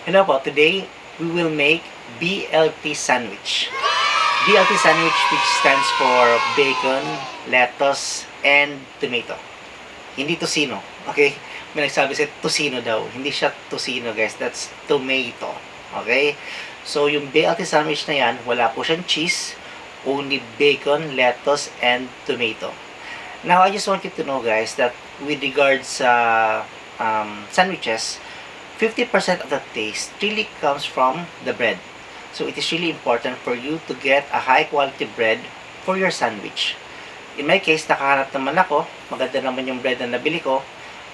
Hello po, today we will make BLT sandwich. BLT sandwich, which stands for bacon, lettuce, and tomato. Hindi tocino, okay? May nagsabi sa tocino daw. Hindi siya tocino, guys. That's tomato, okay? So, yung BLT sandwich na yan, wala po siyang cheese, only bacon, lettuce, and tomato. Now, I just want you to know, guys, that with regards sa sandwiches, 50% of the taste really comes from the bread. So it is really important for you to get a high quality bread for your sandwich. In my case, nakahanap naman ako. Maganda naman yung bread na nabili ko.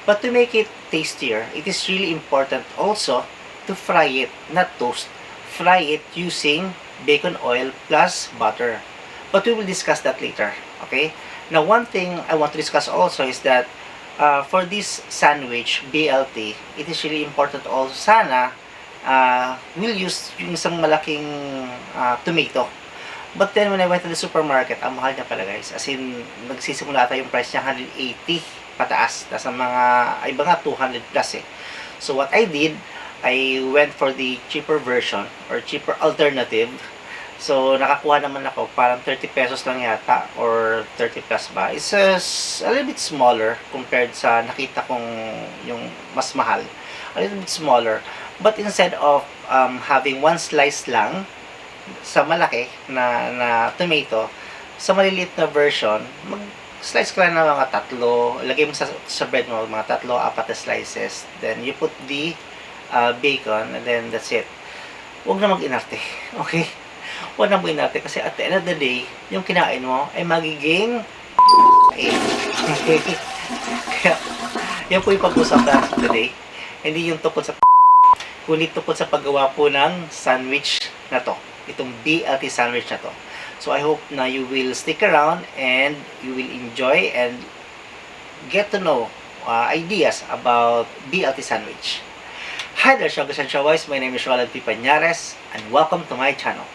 But to make it tastier, it is really important also to fry it, not toast. Fry it using bacon oil plus butter. But we will discuss that later. Okay? Now, one thing I want to discuss also is that for this sandwich, BLT, it is really important also sana we'll use yung isang malaking tomato. But then when I went to the supermarket, ang mahal niya pala, guys. As in, nagsisimula ata yung price niya 180 pataas. Tapos ang mga, iba nga 200 plus eh. So what I did, I went for the cheaper version or cheaper alternative. So, nakakuha naman ako, parang 30 pesos lang yata, or 30 plus ba. It's a little bit smaller compared sa nakita kong yung mas mahal. A little bit smaller. But instead of having one slice lang sa malaki na tomato, sa maliliit na version, mag-slice ka lang ng mga tatlo, lagay mo sa bread mo, mga tatlo, apat na slices. Then, you put the bacon, and then that's it. Huwag na mag-inarte. Okay? Huwag na buhin natin kasi at the end of the day, yung kinain mo ay magiging kaya, yan po yung pag-usapan today. Hindi yung tukod sa kundi tukod sa paggawa po ng sandwich na to. Itong BLT sandwich na to. So I hope na you will stick around and you will enjoy and get to know ideas about BLT sandwich. Hi there, Shogos and Showboys. My name is Roland P. Pañares and welcome to my channel.